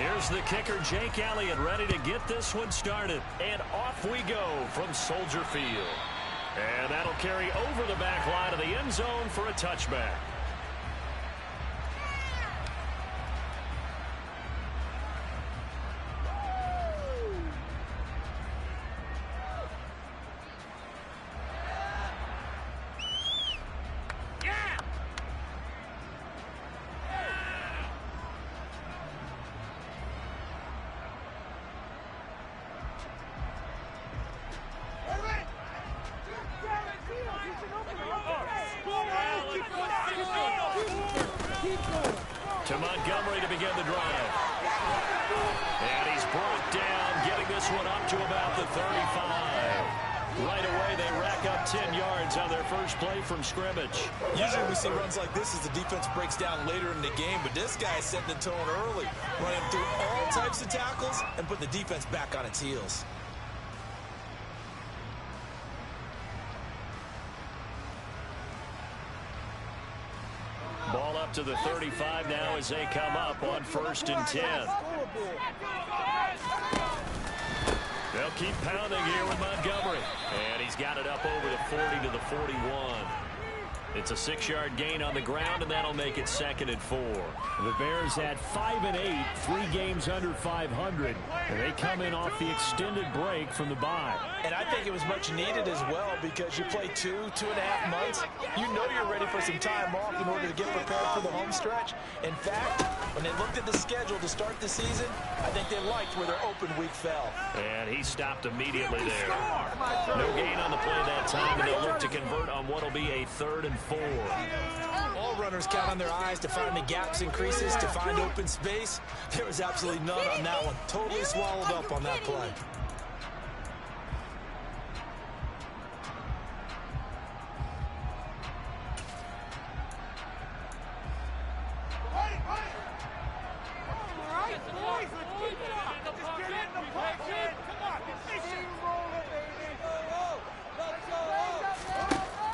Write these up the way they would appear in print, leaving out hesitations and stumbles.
Here's the kicker, Jake Elliott, ready to get this one started. And off we go from Soldier Field. And that'll carry over the back line of the end zone for a touchback. To Montgomery to begin the drive. And he's brought down, getting this one up to about the 35. Right away, they rack up 10 yards on their first play from scrimmage. Usually we see runs like this as the defense breaks down later in the game, but this guy is setting the tone early, running through all types of tackles and putting the defense back on its heels. Ball up to the 35 now as they come up on 1st and 10. They'll keep pounding here with Montgomery. And he's got it up over the 40 to the 41. It's a 6-yard gain on the ground, and that'll make it 2nd and 4. The Bears at 5-8, 3 games under 500, and they come in off the extended break from the bye. And I think it was much needed as well because you play 2.5 months. You know you're ready for some time off in order to get prepared for the home stretch. In fact, when they looked at the schedule to start the season, I think they liked where their open week fell. And he stopped immediately there. No gain on the play that time, and they'll look to convert on what'll be a 3rd and 4. All runners count on their eyes to find the gaps and creases, to find open space. There was absolutely none on that one. Totally swallowed up on that play.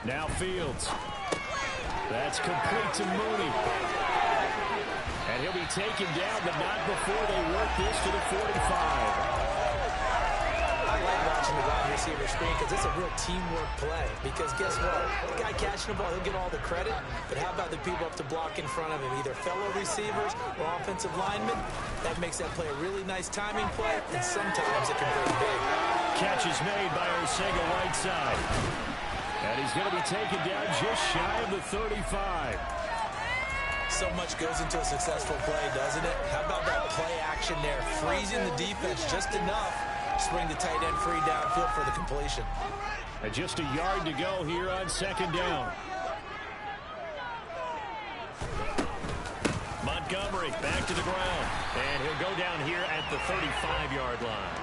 Now Fields. That's complete to Mooney. And he'll be taken down, but not before they work this to the 45. I like watching the wide receiver screen because it's a real teamwork play. Because guess what? The guy catching the ball, he'll get all the credit. But how about the people up to block in front of him? Either fellow receivers or offensive linemen. That makes that play a really nice timing play, and sometimes it can break big. Catch is made by Arcega-Whiteside. And he's going to be taken down just shy of the 35. So much goes into a successful play, doesn't it? How about that play action there? Freezing the defense just enough to bring the tight end free downfield for the completion. And just a yard to go here on 2nd down. Montgomery back to the ground. And he'll go down here at the 35-yard line.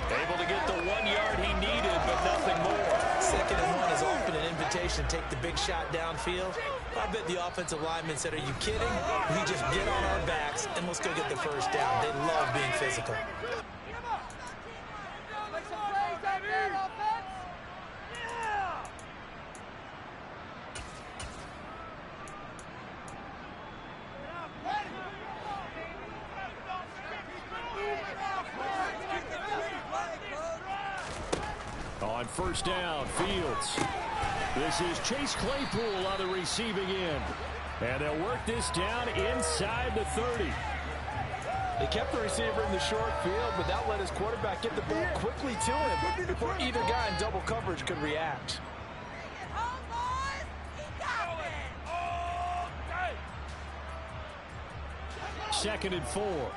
Able to get the 1 yard he needed, but nothing more. 2nd and 1 is often an invitation to take the big shot downfield. I bet the offensive lineman said, are you kidding? We just get on our backs and let's go get the first down. They love being physical. On 1st down, Fields. This is Chase Claypool on the receiving end. And they'll work this down inside the 30. They kept the receiver in the short field, but that let his quarterback get the ball quickly to him before either guy in double coverage could react. 2nd and 4.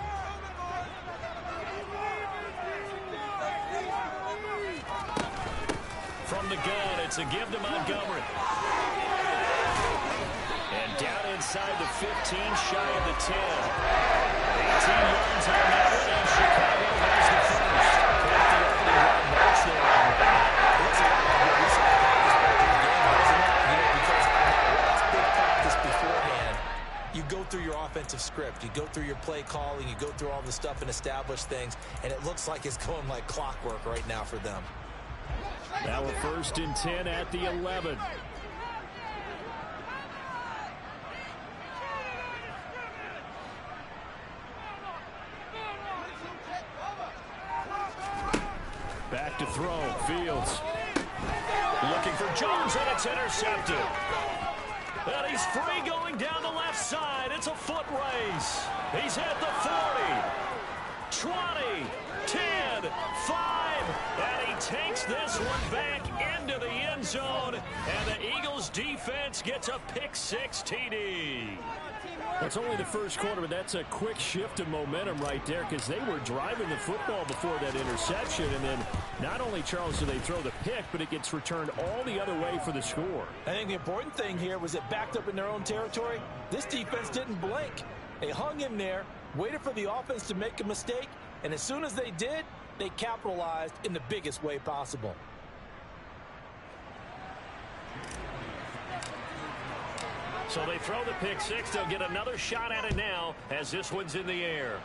From the gun, it's a give to Montgomery. And down inside the 15, shy of the 10. 18 yards on that one, and Chicago has the first. Got the opening marks there on that. Looks like a good reason to get this back in the game, doesn't it? You know, because last big practice beforehand, you go through your offensive script, you go through your play calling, you go through all the stuff and establish things, and it looks like it's going like clockwork right now for them. Now we're 1st and 10 at the 11. back to throw. Fields. Looking for Jones, and it's intercepted. And he's free going down the left side. It's a foot race. He's at the 40, 20, 10, 5, and he takes this one back into the end zone, and the Eagles defense gets a pick-6 TD. It's only the first quarter, but that's a quick shift in momentum right there because they were driving the football before that interception. And then not only, Charles, do they throw the pick, but it gets returned all the other way for the score. I think the important thing here was it backed up in their own territory. This defense didn't blink. They hung in there, waited for the offense to make a mistake, and as soon as they did, they capitalized in the biggest way possible. So they throw the pick-6. They'll get another shot at it now as this one's in the air.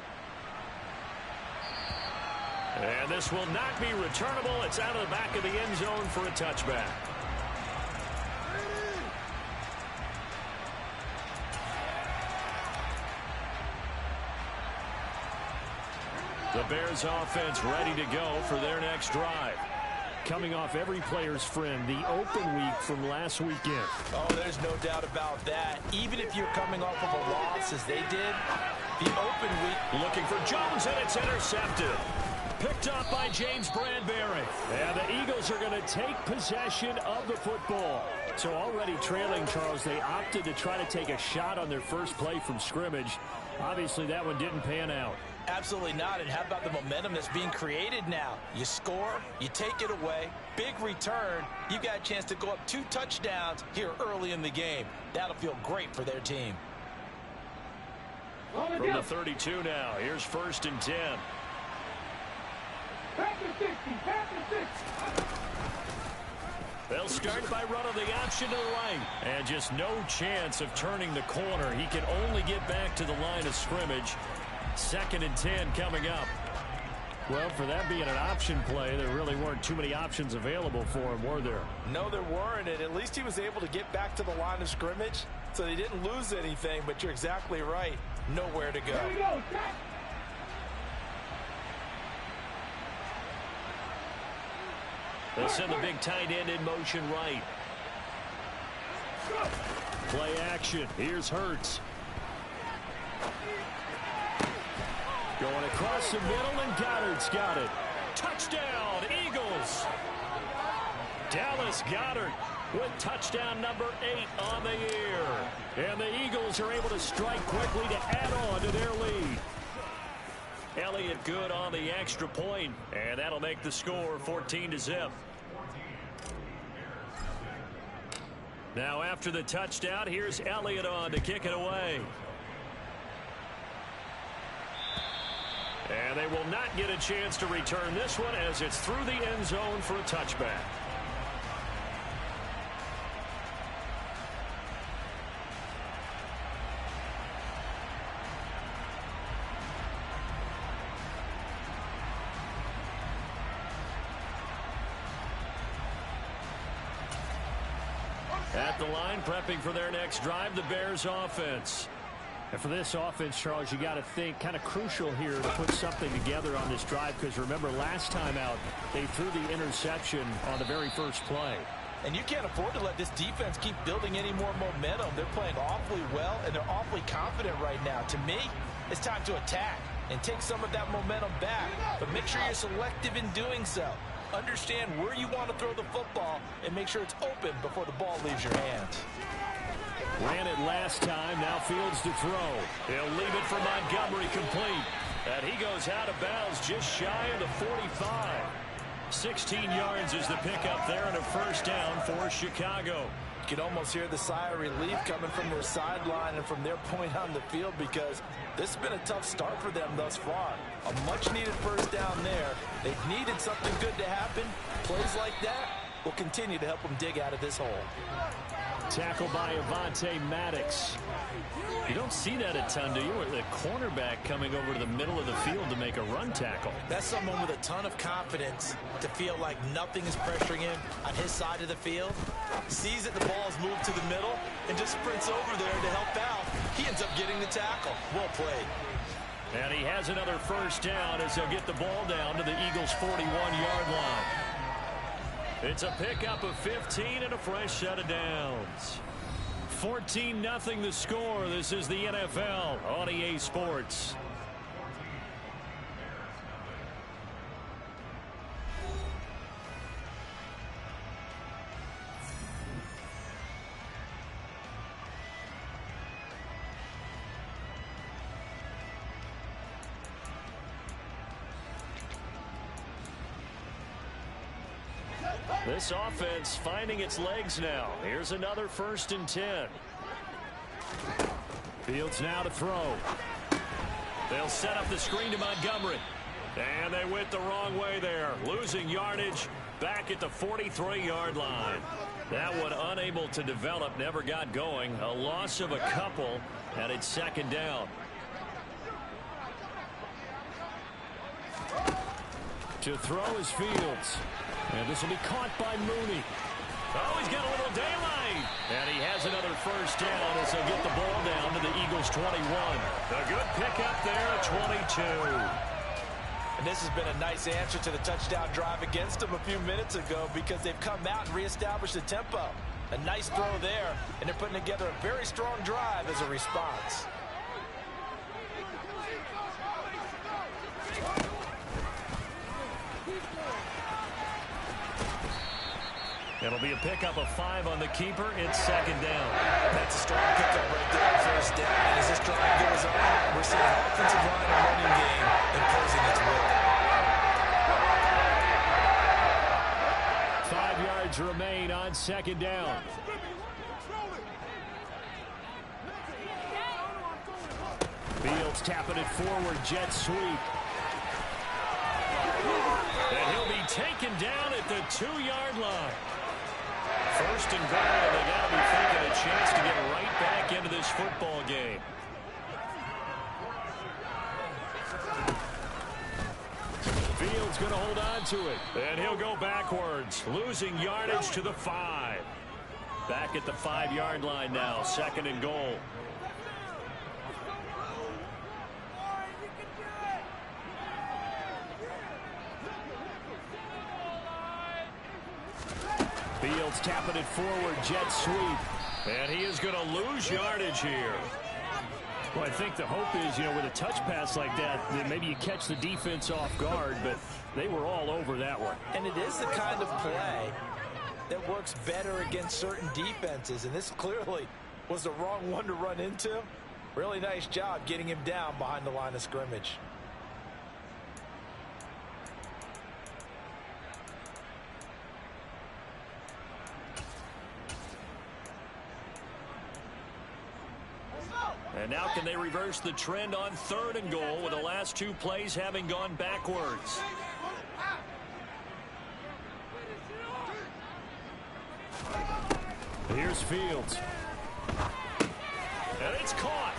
And this will not be returnable. It's out of the back of the end zone for a touchback. The Bears offense ready to go for their next drive. Coming off every player's friend, the open week from last weekend. Oh, there's no doubt about that. Even if you're coming off of a loss as they did, the open week. Looking for Jones, and it's intercepted. Picked up by James Bradbury. And the Eagles are going to take possession of the football. So already trailing, Charles, they opted to try to take a shot on their first play from scrimmage. Obviously, that one didn't pan out. Absolutely not. And how about the momentum that's being created now? You score, you take it away, big return. You got a chance to go up 2 touchdowns here early in the game. That'll feel great for their team. From the 32 now, here's 1st and 10. They'll start by running the option to the right. And just no chance of turning the corner. He can only get back to the line of scrimmage. 2nd and 10 coming up. Well, for that being an option play, there really weren't too many options available for him, were there? No, there weren't, and at least he was able to get back to the line of scrimmage, so they didn't lose anything, but you're exactly right. Nowhere to go. They'll send the big tight end in motion right. Play action. Here's Hurts. Going across the middle, and Goddard's got it. Touchdown, Eagles. Dallas Goedert with touchdown number 8 on the year. And the Eagles are able to strike quickly to add on to their lead. Elliott good on the extra point, and that'll make the score 14-0. Now after the touchdown, here's Elliott on to kick it away. And they will not get a chance to return this one as it's through the end zone for a touchback. At the line, prepping for their next drive, the Bears offense. And for this offense, Charles, you got to think kind of crucial here to put something together on this drive, because remember last time out they threw the interception on the very first play. And you can't afford to let this defense keep building any more momentum. They're playing awfully well, and they're awfully confident right now. To me, it's time to attack and take some of that momentum back, but make sure you're selective in doing so. Understand where you want to throw the football and make sure it's open before the ball leaves your hands. Ran it last time, now Fields to throw. He'll leave it for Montgomery complete. And he goes out of bounds just shy of the 45. 16 yards is the pickup there and a first down for Chicago. You can almost hear the sigh of relief coming from their sideline and from their point on the field, because this has been a tough start for them thus far. A much-needed first down there. They've needed something good to happen. Plays like that will continue to help them dig out of this hole. Tackle by Avonte Maddox. You don't see that a ton, do you? With the cornerback coming over to the middle of the field to make a run tackle. That's someone with a ton of confidence to feel like nothing is pressuring him on his side of the field. Sees that the ball is moved to the middle and just sprints over there to help out. He ends up getting the tackle. Well played. And he has another first down as they'll get the ball down to the Eagles' 41-yard line. It's a pickup of 15 and a fresh set of downs. 14-0 the score. This is the NFL on EA Sports. This offense finding its legs now. Here's another 1st and 10. Fields now to throw. They'll set up the screen to Montgomery. And they went the wrong way there. Losing yardage back at the 43-yard line. That one unable to develop, never got going. A loss of a couple, and it's 2nd down. To throw is Fields. And this will be caught by Mooney. Oh, he's got a little daylight. And he has another 1st down as they'll get the ball down to the Eagles' 21. A good pickup there at 22. And this has been a nice answer to the touchdown drive against them a few minutes ago because they've come out and reestablished the tempo. A nice throw there, and they're putting together a very strong drive as a response. It'll be a pickup of 5 on the keeper. It's 2nd down. That's a strong pickup right there on 1st down. And as this drive goes on, we're seeing an offensive line and running game imposing its will. 5 yards remain on 2nd down. Fields tapping it forward, jet sweep. And he'll be taken down at the 2-yard line. 1st and goal, and they got to be thinking a chance to get right back into this football game. Fields going to hold on to it. And he'll go backwards, losing yardage to the 5. Back at the 5-yard line now, 2nd and goal. Fields tapping it forward, jet sweep. And he is going to lose yardage here. Well, I think the hope is, with a touch pass like that maybe you catch the defense off guard, but they were all over that one. And it is the kind of play that works better against certain defenses, and this clearly was the wrong one to run into. Really nice job getting him down behind the line of scrimmage. And now can they reverse the trend on 3rd and goal with the last 2 plays having gone backwards? Here's Fields. And it's caught.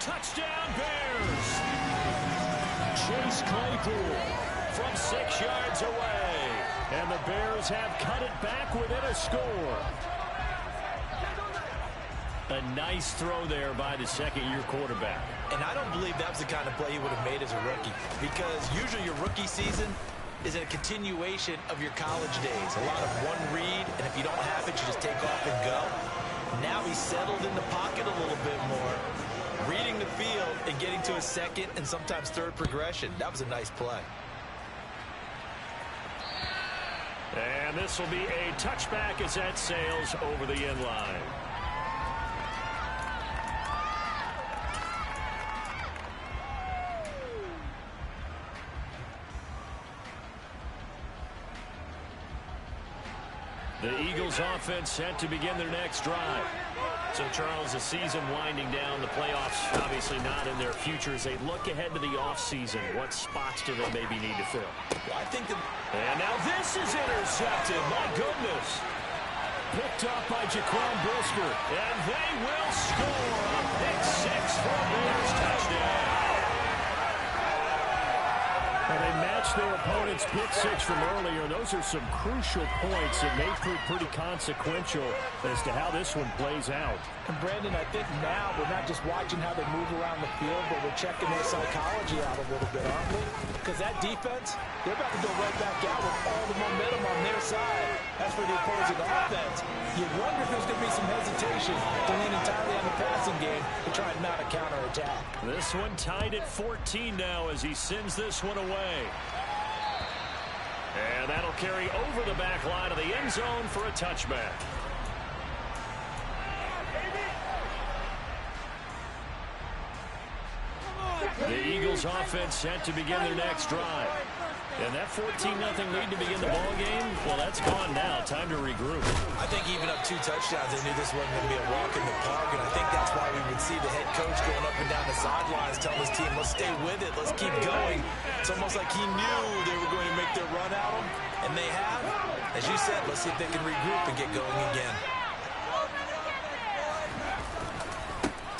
Touchdown Bears. Chase Claypool from 6 yards away. And the Bears have cut it back within a score. A nice throw there by the 2nd-year quarterback. And I don't believe that was the kind of play he would have made as a rookie, because usually your rookie season is a continuation of your college days. A lot of one read, and if you don't have it, you just take off and go. Now he's settled in the pocket a little bit more, reading the field and getting to a 2nd and sometimes 3rd progression. That was a nice play. And this will be a touchback as that sails over the end line. The Eagles offense set to begin their next drive. So, Charles, the season winding down, the playoffs obviously not in their future. As they look ahead to the offseason, what spots do they maybe need to fill? Well, I think that... And now this is intercepted. My goodness. Picked up by Jaquan Brisker. And they will score a pick 6 for a Bears touchdown. Well, they matched their opponent's pick six from earlier. Those are some crucial points that may prove pretty consequential as to how this one plays out. And Brandon, I think now we're not just watching how they move around the field, but we're checking their psychology out a little bit, aren't we? Because that defense, they're about to go right back out with all the momentum on their side. As for the opposing offense, you wonder if there's going to be some hesitation to lean entirely on the passing game to try and mount a counterattack. This one tied at 14 now as he sends this one away. And that'll carry over the back line of the end zone for a touchback. The Eagles offense set to begin their next drive. And that 14-0 lead to begin the ball game, well, that's gone now. Time to regroup. I think even up 2 touchdowns, they knew this wasn't going to be a walk in the park, and I think that's why we would see the head coach going up and down the sidelines telling his team, let's stay with it, let's keep going. It's almost like he knew they were going to make their run at him, and they have. As you said, let's see if they can regroup and get going again.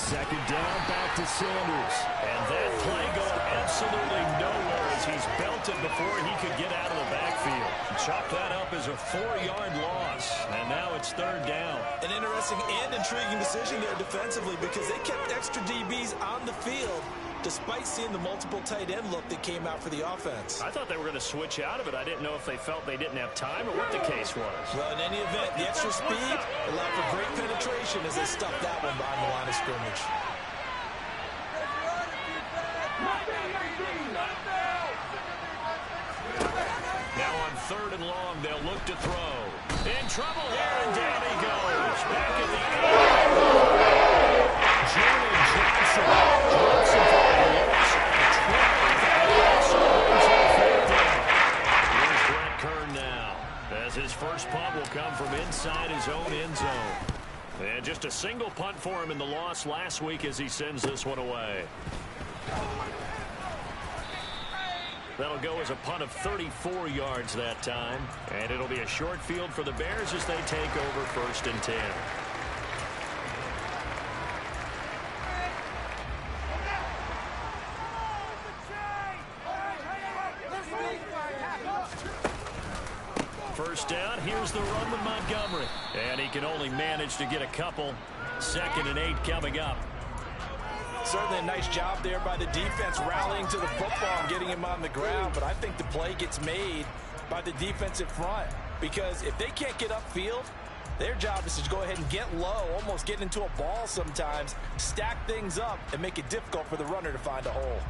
Second down, back to Sanders. And that play going absolutely nowhere as he's belted before he could get out of the backfield. Chop that up as a 4-yard loss. And now it's third down. An interesting and intriguing decision there defensively because they kept extra DBs on the field despite seeing the multiple tight end look that came out for the offense. I thought they were going to switch out of it. I didn't know if they felt they didn't have time or what the case was. Well, in any event, the extra speed allowed for great penetration as they stuffed that one behind the line of scrimmage. Now on third and long, they'll look to throw. In trouble here, and down he goes. Back at the 8. Jordan Johnson drops him for a loss of 12. Also wins on fourth down. Here's Brett Kern now, as his first punt will come from inside his own end zone. And just a single punt for him in the loss last week as he sends this one away. That'll go as a punt of 34 yards that time. And it'll be a short field for the Bears as they take over first and 10. First down, here's the run with Montgomery. And he can only manage to get a couple. 2nd and 8 coming up. Certainly a nice job there by the defense rallying to the football and getting him on the ground. But I think the play gets made by the defensive front. Because if they can't get upfield, their job is to go ahead and get low, almost get into a ball sometimes, stack things up, and make it difficult for the runner to find a hole.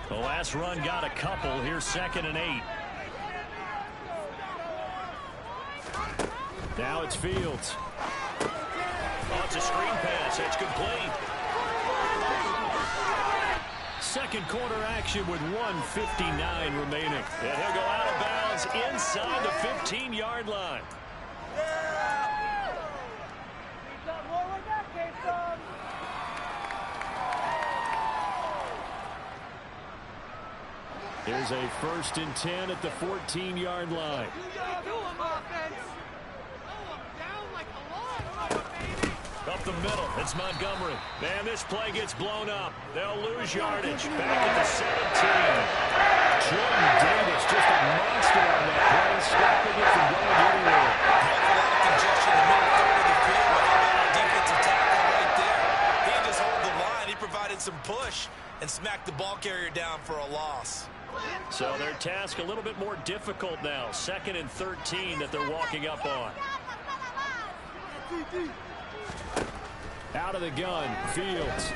The last run got a couple. Here's 2nd and 8. Now it's Fields. Oh, it's a screen pass. It's complete. Second quarter action with 1:59 remaining. And he'll go out of bounds inside the 15-yard line. Here's a 1st and 10 at the 14-yard line. Up the middle, it's Montgomery. And this play gets blown up. They'll lose yardage. Back at the 17. Jordan Davis, just a monster on that play, stopping it from going anywhere. A lot of congestion in the middle third of the field. But how about our defensive tackle right there? He didn't just hold the line. He provided some push and smacked the ball carrier down for a loss. So their task a little bit more difficult now. 2nd and 13 that they're walking up on. Out of the gun, Fields.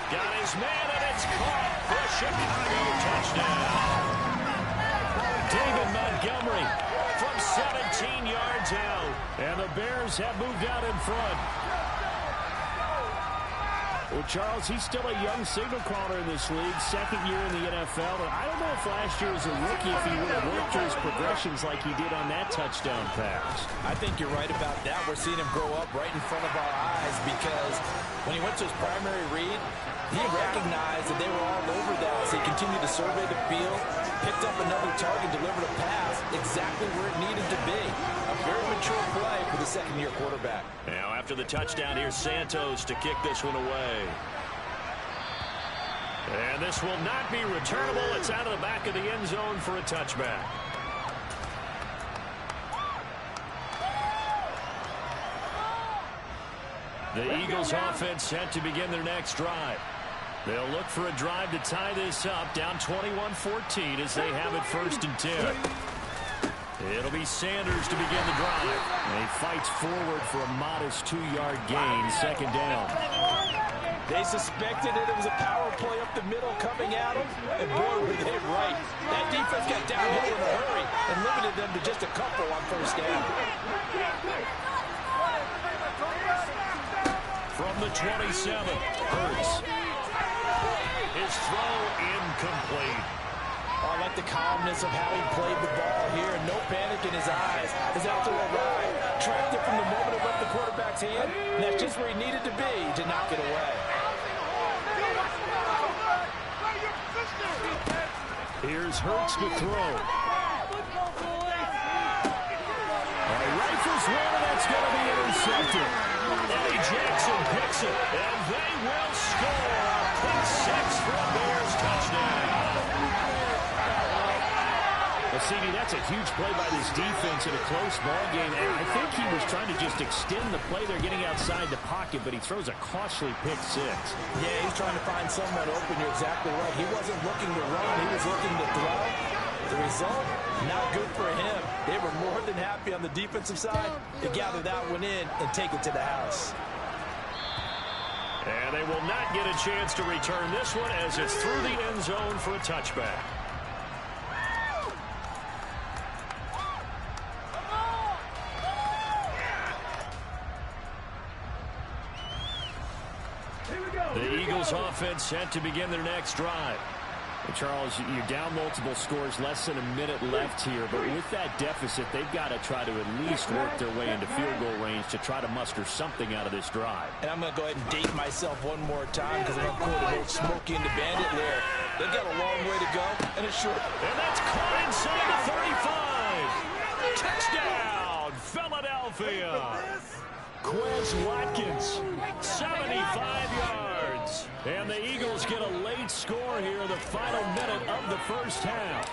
Got his man, and it's caught for a Chicago touchdown. David Montgomery from 17 yards out. And the Bears have moved out in front. Well, Charles, he's still a young signal caller in this league, 2nd year in the NFL. And I don't know if last year as a rookie, if he would have worked through his progressions like he did on that touchdown pass. I think you're right about that. We're seeing him grow up right in front of our eyes because when he went to his primary read, he recognized that they were all over that. So he continued to survey the field, picked up another target, delivered a pass exactly where it needed to be. A very mature play for the 2nd-year quarterback. Now after the touchdown, here's Santos to kick this one away. And this will not be returnable. It's out of the back of the end zone for a touchback. The Eagles offense set to begin their next drive. They'll look for a drive to tie this up, down 21-14 as they have it 1st and 10. It'll be Sanders to begin the drive. And he fights forward for a modest 2-yard gain, 2nd down. They suspected that it was a power play up the middle coming at them, and boy, were they right. That defense got downhill in a hurry and limited them to just a couple on 1st down. From the 27, Hurts. His throw incomplete. I like the calmness of how he played the ball here. No panic in his eyes as after a ride. Tracked it from the moment it left the quarterback's hand, and that's just where he needed to be to knock it away. Here's Hurts to throw. Rifles one, and that's going to be intercepted. Eddie Jackson picks it, and they will score. Pick 6 for a Bears touchdown. Well, CD, that's a huge play by this defense in a close ball game, and I think he was trying to just extend the play. They're getting outside the pocket, but he throws a costly pick 6. Yeah, he's trying to find someone open. You're exactly right. He wasn't looking to run. He was looking to throw. The result, not good for him. They were more than happy on the defensive side to gather that one in and take it to the house. And they will not get a chance to return this one as it's through the end zone for a touchback. The Eagles offense set to begin their next drive. Well, Charles, you're down multiple scores, less than a minute left here, but with that deficit, they've got to try to at least work their way into field goal range to try to muster something out of this drive. And I'm going to go ahead and date myself one more time because I'm going to quote an old Smokey and the Bandit lyric. They've got a long way to go, and it's short. And that's caught inside the 35. Touchdown, Philadelphia. Quez Watkins, 75 yards. And the Eagles get a late score here in the final minute of the 1st half.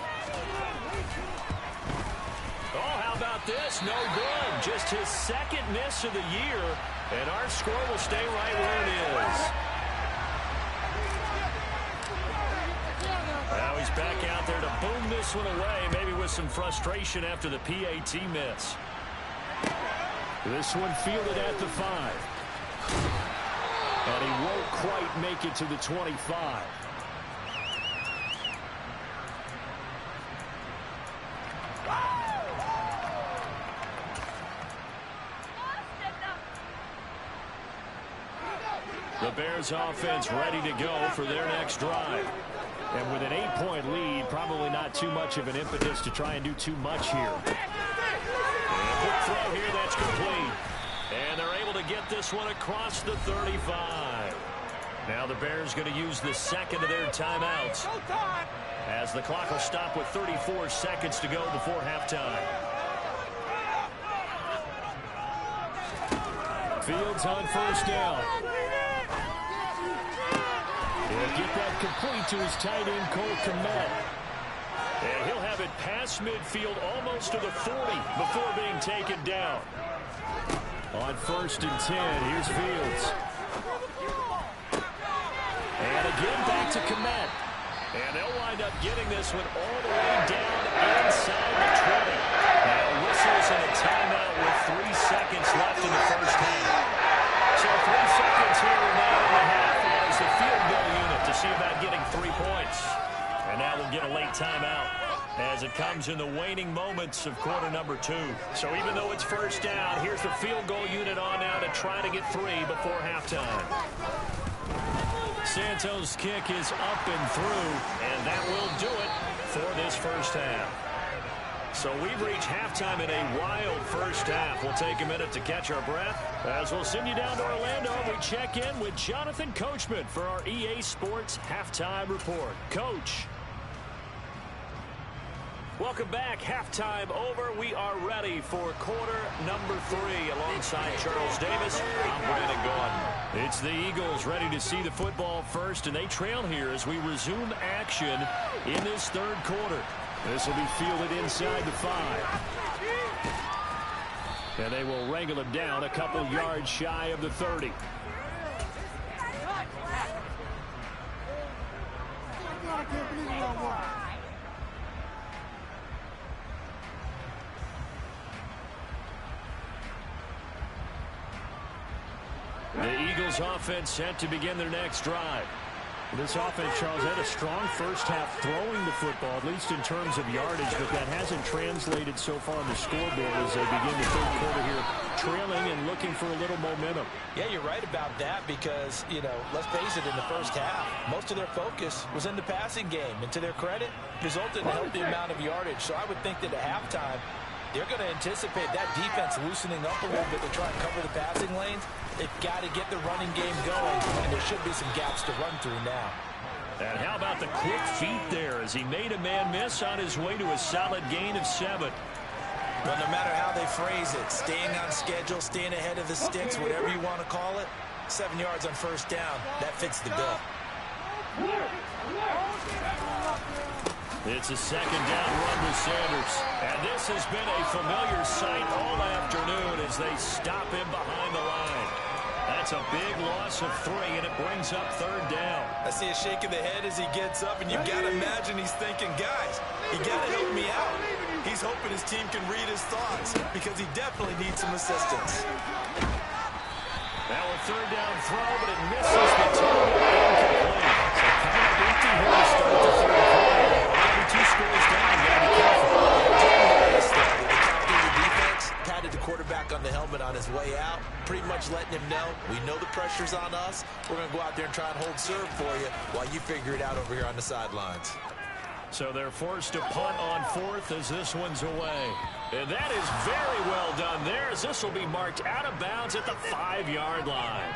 Oh, how about this? No good. Just his 2nd miss of the year. And our score will stay right where it is. Now he's back out there to boom this one away, maybe with some frustration after the PAT miss. This one fielded at the 5. And he won't quite make it to the 25. The Bears offense ready to go for their next drive. And with an 8-point lead, probably not too much of an impetus to try and do too much here. Quick throw here, that's complete. And they're able to get this one across the 35. Now the Bears going to use the 2nd of their timeouts, as the clock will stop with 34 seconds to go before halftime. Fields on 1st down. He'll get that complete to his tight end, Cole Kmet. And he'll have it past midfield almost to the 40 before being taken down. On 1st and 10, here's Fields. And again back to Kmet. And they'll wind up getting this one all the way down inside the 20. Now whistles and a timeout with 3 seconds left in the 1st half. So 3 seconds here remaining in the half as the field goal unit to see about getting 3 points. And now we'll get a late timeout as it comes in the waning moments of quarter number 2. So even though it's 1st down, here's the field goal unit on now to try to get 3 before halftime. Santos' kick is up and through, and that will do it for this 1st half. So we've reached halftime in a wild 1st half. We'll take a minute to catch our breath as we'll send you down to Orlando. We check in with Jonathan Coachman for our EA Sports Halftime Report. Coach. Welcome back. Halftime over. We are ready for quarter number 3. Alongside Charles Davis, I'm Brandon Gaudin. It's the Eagles ready to see the football first, and they trail here as we resume action in this third quarter. This will be fielded inside the 5. And they will wrangle him down a couple yards shy of the 30. The Eagles offense set to begin their next drive. This offense, Charles, had a strong first half throwing the football, at least in terms of yardage, but that hasn't translated so far on the scoreboard as they begin the third quarter here, trailing and looking for a little momentum. Yeah, you're right about that because, let's face it, in the first half, most of their focus was in the passing game. And to their credit, resulted in a healthy amount of yardage. So I would think that at halftime, they're going to anticipate that defense loosening up a little bit to try and cover the passing lanes. They've got to get the running game going, and there should be some gaps to run through now. And how about the quick feet there as he made a man miss on his way to a solid gain of 7. Well, no matter how they phrase it, staying on schedule, staying ahead of the sticks, whatever you want to call it, 7 yards on first down, that fits the bill. It's a second down run with Sanders. And this has been a familiar sight all afternoon as they stop him behind the line. That's a big loss of 3, and it brings up third down. I see a shake of the head as he gets up, and you've got to imagine he's thinking, guys, you got to help me out. He's hoping his team can read his thoughts because he definitely needs some assistance. Now a third down throw, but it misses the target, incomplete. So coming up empty here to start the third quarter. Already 2 scores down. Got to be careful. The defense patted the quarterback on the helmet on his way out, pretty much letting him know, we know the pressure's on us. We're going to go out there and try and hold serve for you while you figure it out over here on the sidelines. So they're forced to punt on 4th as this one's away. And that is very well done there as this will be marked out of bounds at the 5-yard line.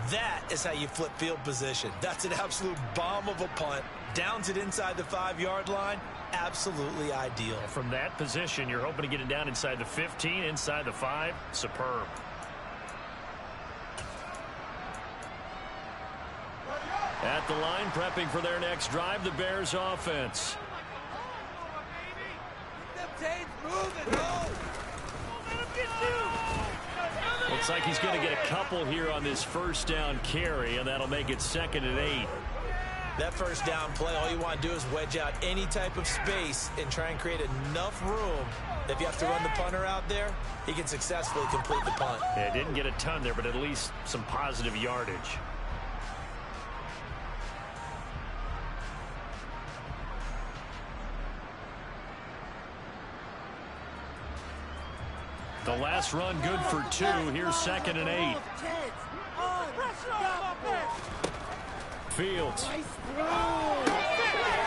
That is how you flip field position. That's an absolute bomb of a punt. Downs it inside the 5-yard line. Absolutely ideal. From that position, you're hoping to get it down inside the 15, inside the 5. Superb. At the line, prepping for their next drive, the Bears offense. Looks like he's going to get a couple here on this first down carry, and that'll make it 2nd and 8. That first down play, all you want to do is wedge out any type of space and try and create enough room that if you have to run the punter out there, he can successfully complete the punt. Yeah, didn't get a ton there, but at least some positive yardage. The last run good for 2. Here's 2nd and 8. Fields.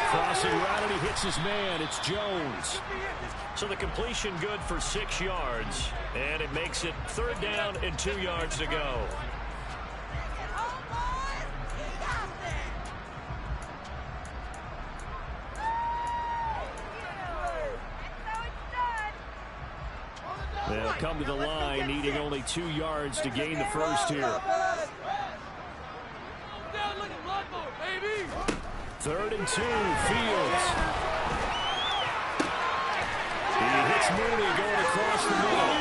Crossing right, and he hits his man. It's Jones. So the completion good for 6 yards. And it makes it 3rd down and 2 yards to go. They'll come to the line, needing only 2 yards to gain the first here. 3rd and 2, Fields. He hits Mooney going across the middle.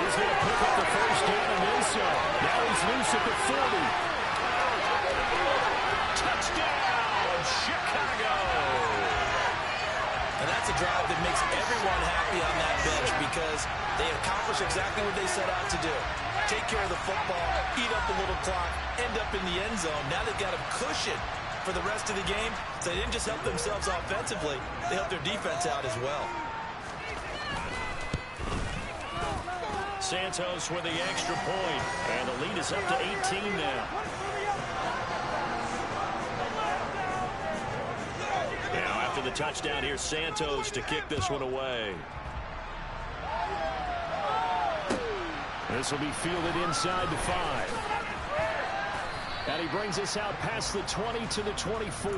He's going to pick up the first down and then some. Now he's loose at the 40. Touchdown, Chicago. And that's a drive that makes everyone happy on that bench because they accomplish exactly what they set out to do. Take care of the football, eat up a little clock, end up in the end zone. Now they've got a cushion for the rest of the game. So they didn't just help themselves offensively, they helped their defense out as well. Santos with the extra point, and the lead is up to 18 now. Now after the touchdown, here's Santos to kick this one away. This will be fielded inside the 5. And he brings us out past the 20 to the 24.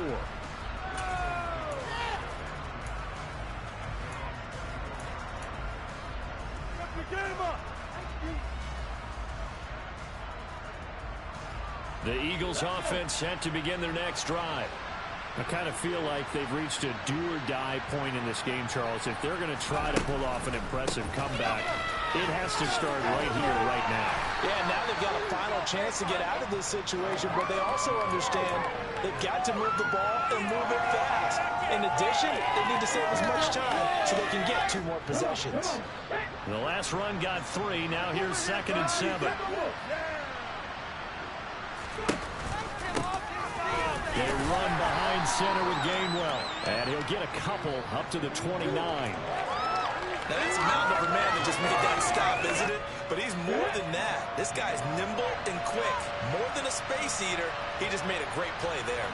The Eagles offense set to begin their next drive. I kind of feel like they've reached a do-or-die point in this game, Charles. If they're going to try to pull off an impressive comeback, it has to start right here, right now. Yeah, now they've got a final chance to get out of this situation, but they also understand they've got to move the ball and move it fast. In addition, they need to save as much time so they can get 2 more possessions. The last run got 3. Now here's 2nd and 7. They run behind center with Gainwell. And he'll get a couple up to the 29. Now, that's a mountain of a man that just made that stop, isn't it? But he's more than that. This guy's nimble and quick. More than a space eater, he just made a great play there.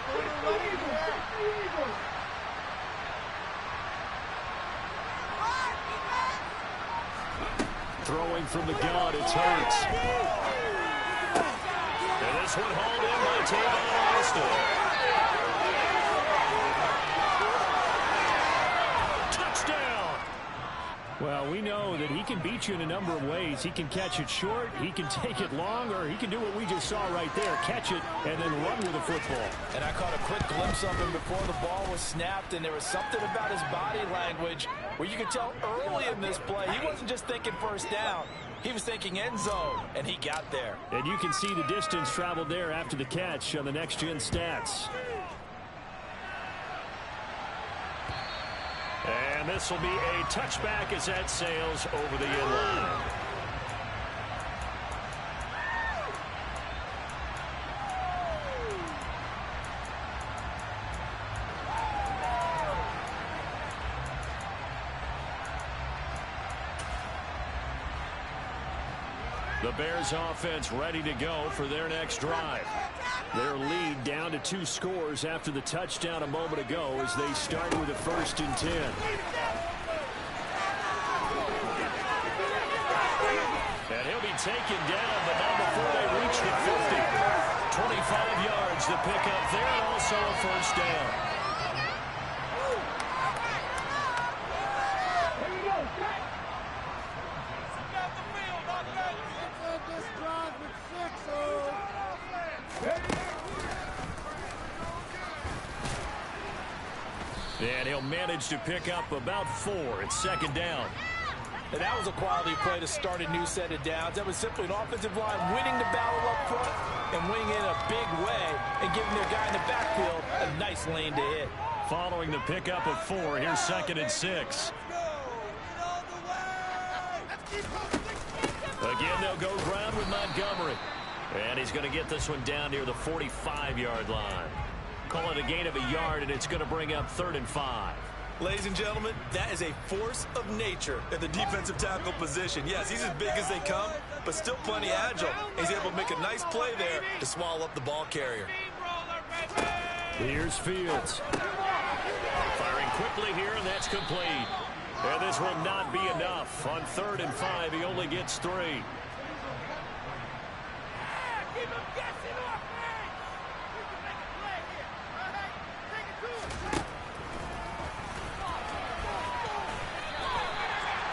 Throwing from the gun, it's Hurts. And this one hauled in by Tavon Austin. Well, we know that he can beat you in a number of ways. He can catch it short, he can take it long, or he can do what we just saw right there, catch it and then run with the football. And I caught a quick glimpse of him before the ball was snapped, and there was something about his body language where you could tell early in this play he wasn't just thinking first down. He was thinking end zone, and he got there. And you can see the distance traveled there after the catch on the next-gen stats. And this will be a touchback as that sails over the end line. The Bears offense ready to go for their next drive. Their lead down to 2 scores after the touchdown a moment ago as they start with a 1st and 10. And he'll be taken down, but not before they reach the 50. 25 yards to pick up there, and also a 1st down. And he'll manage to pick up about 4. It's 2nd down. And that was a quality play to start a new set of downs. That was simply an offensive line winning the battle up front and winning it in a big way and giving their guy in the backfield a nice lane to hit. Following the pickup of 4, here's 2nd and 6. Again, they'll go ground with Montgomery. And he's going to get this one down near the 45-yard line. Call it a gain of a yard, and it's going to bring up 3rd and 5. Ladies and gentlemen, that is a force of nature at the defensive tackle position. Yes, he's as big as they come, but still plenty agile. He's able to make a nice play there to swallow up the ball carrier. Here's Fields. Firing quickly here, and that's complete. And this will not be enough. On 3rd and 5, he only gets 3.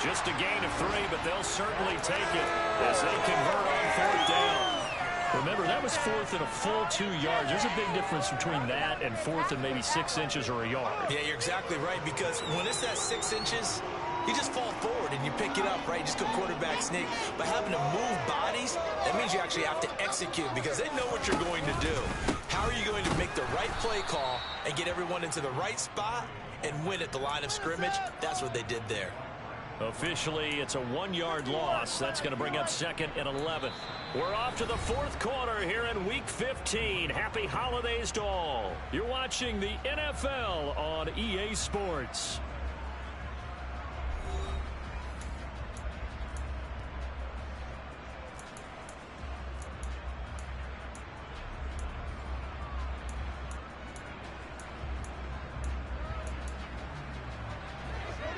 Just a gain of 3, but they'll certainly take it as they convert on 4th down. Remember, that was 4th and a full 2 yards. There's a big difference between that and 4th and maybe 6 inches or a yard. Yeah, you're exactly right, because when it's that 6 inches, you just fall forward and you pick it up, right? Just go quarterback sneak. But having to move bodies, that means you actually have to execute because they know what you're going to do. How are you going to make the right play call and get everyone into the right spot and win at the line of scrimmage? That's what they did there. Officially, it's a 1-yard loss. That's going to bring up 2nd and 11. We're off to the 4th quarter here in Week 15. Happy holidays to all. You're watching the NFL on EA Sports.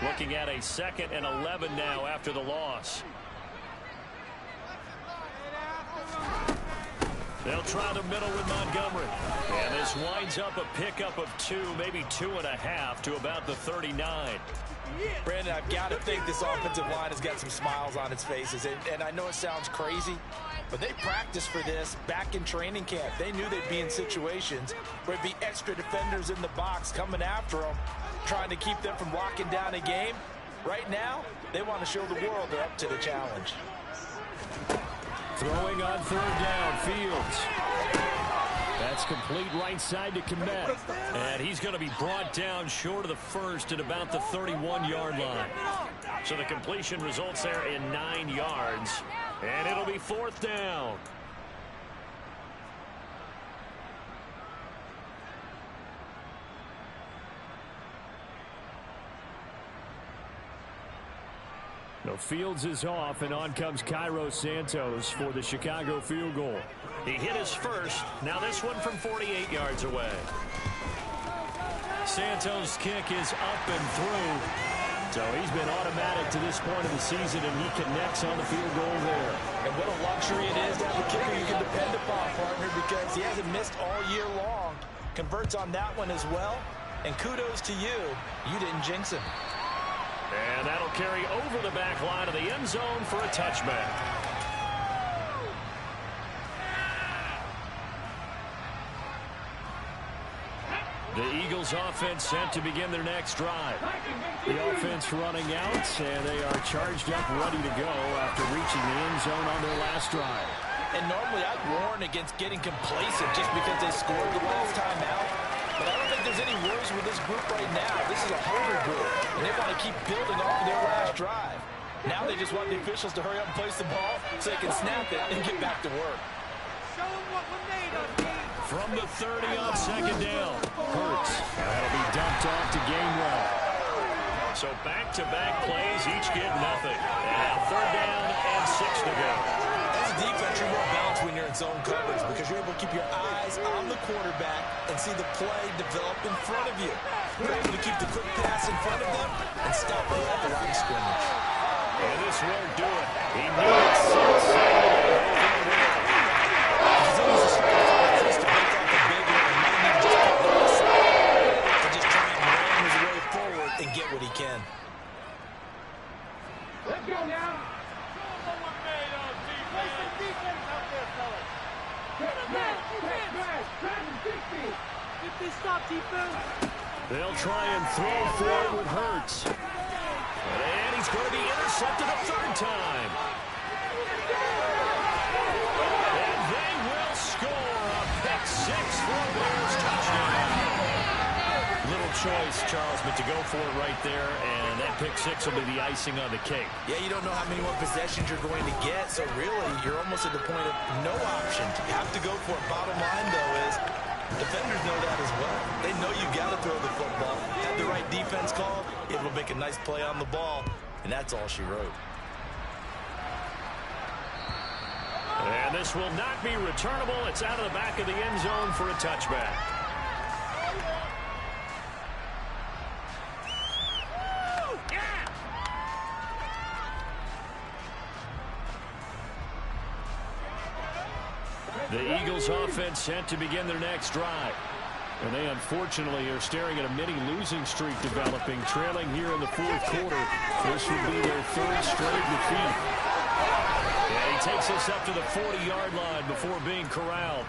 Looking at a 2nd and 11 now after the loss. They'll try the middle with Montgomery. And this winds up a pickup of 2, maybe 2.5 to about the 39. Brandon, I've got to think this offensive line has got some smiles on its faces. And I know it sounds crazy, but they practiced for this back in training camp. They knew they'd be in situations where there'd be extra defenders in the box coming after them, trying to keep them from locking down a game. Right now, they want to show the world they're up to the challenge. Throwing on third down, Fields. That's complete right side to Kmet. And he's going to be brought down short of the first at about the 31-yard line. So the completion results there in 9 yards. And it'll be 4th down. No, Fields is off, and on comes Cairo Santos for the Chicago field goal. He hit his first. Now this one from 48 yards away. Santos' kick is up and through. So he's been automatic to this point of the season, and he connects on the field goal there. And what a luxury it is to have a kicker you can depend upon, partner, because he hasn't missed all year long. Converts on that one as well. And kudos to you. You didn't jinx him. And that'll carry over the back line of the end zone for a touchback. The Eagles offense set to begin their next drive. The offense running out, and they are charged up, ready to go after reaching the end zone on their last drive. And normally I'd warn against getting complacent just because they scored the last time out. But I don't think there's any worries with this group right now. This is a hunger group, and they want to keep building off of their last drive. Now they just want the officials to hurry up and place the ball so they can snap it and get back to work. Show them what we're made of, man. From the 30 on 2nd down. Hurts. That'll be dumped off to Gainwell. So back-to-back plays, each get nothing. And now 3rd down and 6 to go. As a defense, you're more balanced when you're in zone coverage because you're able to keep your eyes on the quarterback and see the play develop in front of you. You're able to keep the quick pass in front of them and stop them at the line of scrimmage. And this won't do it. He knew it. He's always a sacrifice to break off the big one and not even just put one aside, but just try and ram his way forward and get what he can. Let's go now. Show them what we're made of, defense. Play some defense out there, fellas. Defense. Get this stop, defense. They'll try and throw forward with Hurts. And he's going to be intercepted a 3rd time. And they will score a pick 6 for a Bears touchdown. Little choice, Charles, but to go for it right there, and that pick 6 will be the icing on the cake. Yeah, you don't know how many more possessions you're going to get, so really you're almost at the point of no option. You have to go for it. Bottom line, though, is defenders know that as well. They know you got to throw the football. Have the right defense call, able to make a nice play on the ball, and that's all she wrote. And this will not be returnable. It's out of the back of the end zone for a touchback. The Eagles offense set to begin their next drive. And they unfortunately are staring at a mini losing streak developing, trailing here in the 4th quarter. This would be their 3rd straight defeat. Yeah, he takes us up to the 40-yard line before being corralled.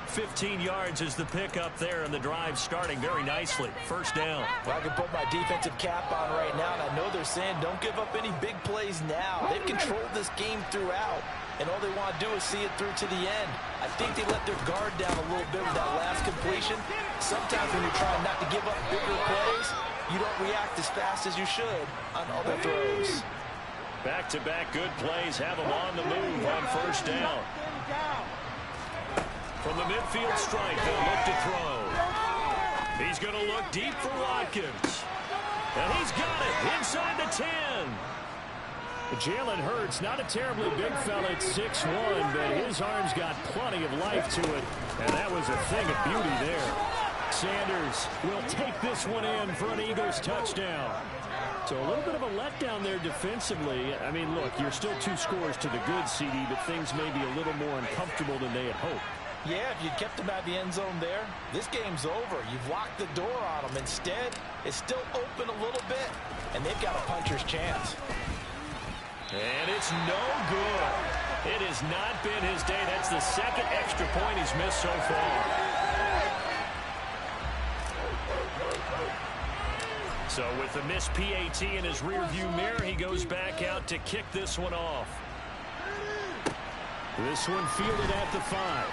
15 yards is the pickup there, and the drive starting very nicely. 1st down. Well, I can put my defensive cap on right now, and I know they're saying don't give up any big plays now. They've controlled this game throughout, and all they want to do is see it through to the end. I think they let their guard down a little bit with that last completion. Sometimes when you're trying not to give up bigger plays, you don't react as fast as you should on other throws. Back-to-back good plays have them on the move on 1st down. From the midfield strike, they'll look to throw. He's going to look deep for Watkins. And he's got it inside the 10. Jalen Hurts, not a terribly big fella at 6'1", but his arm's got plenty of life to it, and that was a thing of beauty there. Sanders will take this one in for an Eagles touchdown. So a little bit of a letdown there defensively. I mean, look, you're still 2 scores to the good, CD, but things may be a little more uncomfortable than they had hoped. Yeah, if you kept him out of the end zone there, this game's over. You've locked the door on him. Instead, it's still open a little bit, and they've got a puncher's chance. And it's no good. It has not been his day. That's the second extra point he's missed so far. So with the missed PAT in his rearview mirror, he goes back out to kick this one off. This one fielded at the 5.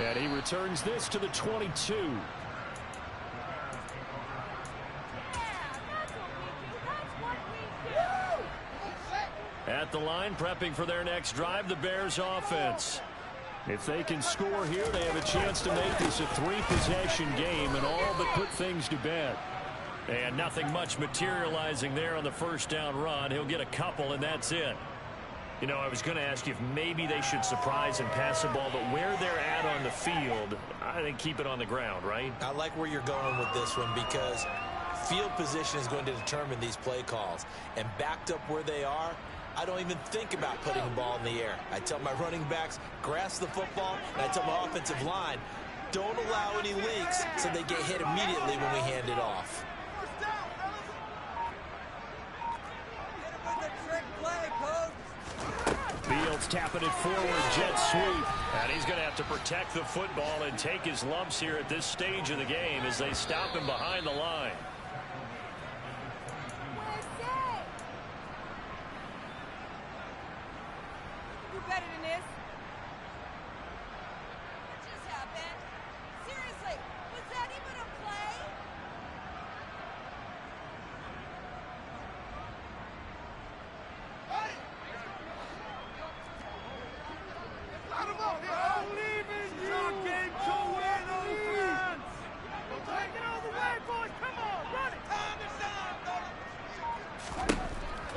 And he returns this to the 22. At the line, prepping for their next drive, the Bears offense. If they can score here, they have a chance to make this a 3-possession game and all but put things to bed. And nothing much materializing there on the first down run. He'll get a couple, and that's it. You know, I was going to ask you if maybe they should surprise and pass the ball, but where they're at on the field, I think keep it on the ground, right? I like where you're going with this one because field position is going to determine these play calls. And backed up where they are, I don't even think about putting the ball in the air. I tell my running backs, grasp the football, and I tell my offensive line, don't allow any leaks so they get hit immediately when we hand it off. Fields tapping it forward, jet sweep. And he's going to have to protect the football and take his lumps here at this stage of the game as they stop him behind the line. Do better than this. What just happened? Seriously, was that even a play?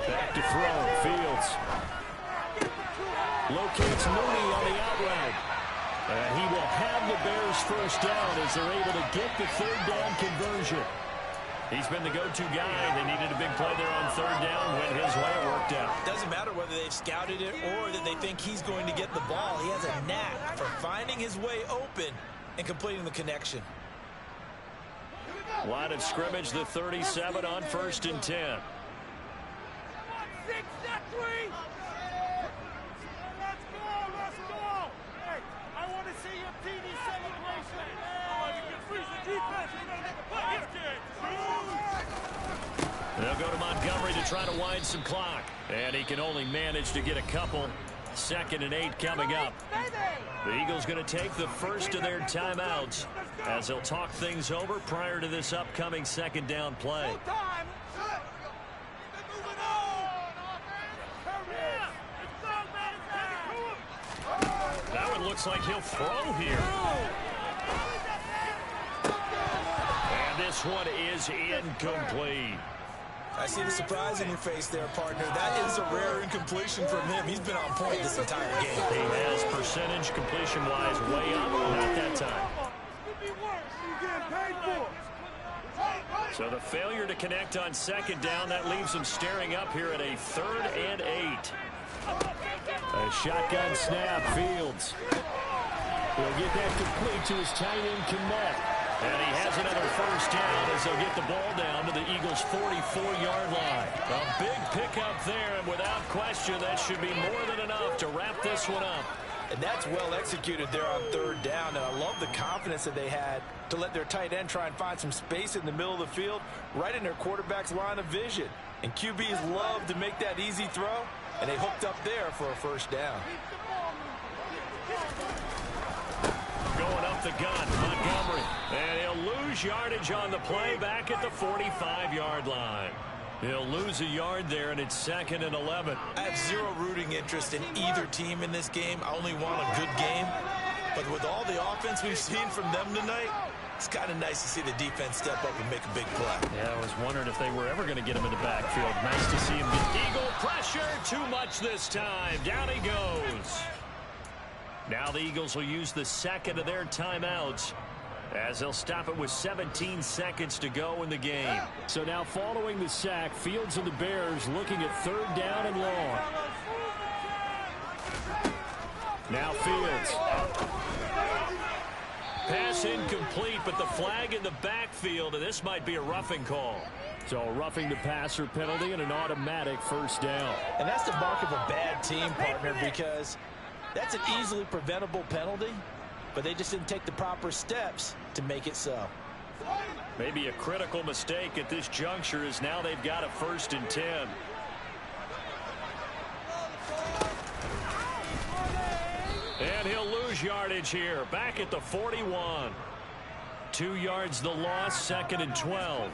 Back to throw. Fields locates Mooney on the out route. And he will have the Bears first down as they're able to get the third down conversion. He's been the go-to guy. They needed a big play there on third down. Went his way. It worked out. Doesn't matter whether they've scouted it or that they think he's going to get the ball. He has a knack for finding his way open and completing the connection. Line of scrimmage, the 37 on 1st and 10. 6, not 3. Let's go. Hey, I want to see your TV celebration. You can freeze the defense. You're going to make a play. They'll go to Montgomery to try to wind some clock. And he can only manage to get a couple. 2nd and 8 coming up. The Eagles going to take the first of their timeouts as they'll talk things over prior to this upcoming 2nd down play. That one looks like he'll throw here. And this one is incomplete. I see the surprise in your face there, partner. That is a rare incompletion from him. He's been on point this entire game. He has percentage completion-wise way up. Not that time. So the failure to connect on 2nd down, that leaves him staring up here at a 3rd and 8. A shotgun snap, Fields. He'll get that complete to his tight end, Kmet. And he has another first down as they'll get the ball down to the Eagles' 44-yard line. A big pickup there, and without question, that should be more than enough to wrap this one up. And that's well executed there on 3rd down. And I love the confidence that they had to let their tight end try and find some space in the middle of the field, right in their quarterback's line of vision. And QBs love to make that easy throw, and they hooked up there for a first down. Going up the gun, Montgomery. And he'll lose yardage on the play back at the 45-yard line. He'll lose a yard there, and it's 2nd and 11. I have zero rooting interest in either team in this game. I only want a good game. But with all the offense we've seen from them tonight, it's kind of nice to see the defense step up and make a big play. Yeah, I was wondering if they were ever going to get him in the backfield. Nice to see him get Eagle pressure. Too much this time. Down he goes. Now the Eagles will use the 2nd of their timeouts as they'll stop it with 17 seconds to go in the game. So now following the sack, Fields and the Bears looking at 3rd down and long. Now Fields. Pass incomplete, but the flag in the backfield, and this might be a roughing call. So a roughing the passer penalty and an automatic first down. And that's the mark of a bad team, partner, because that's an easily preventable penalty, but they just didn't take the proper steps to make it so. Maybe a critical mistake at this juncture is now they've got a 1st and 10. And he'll lose yardage here, back at the 41. 2 yards the loss, 2nd and 12.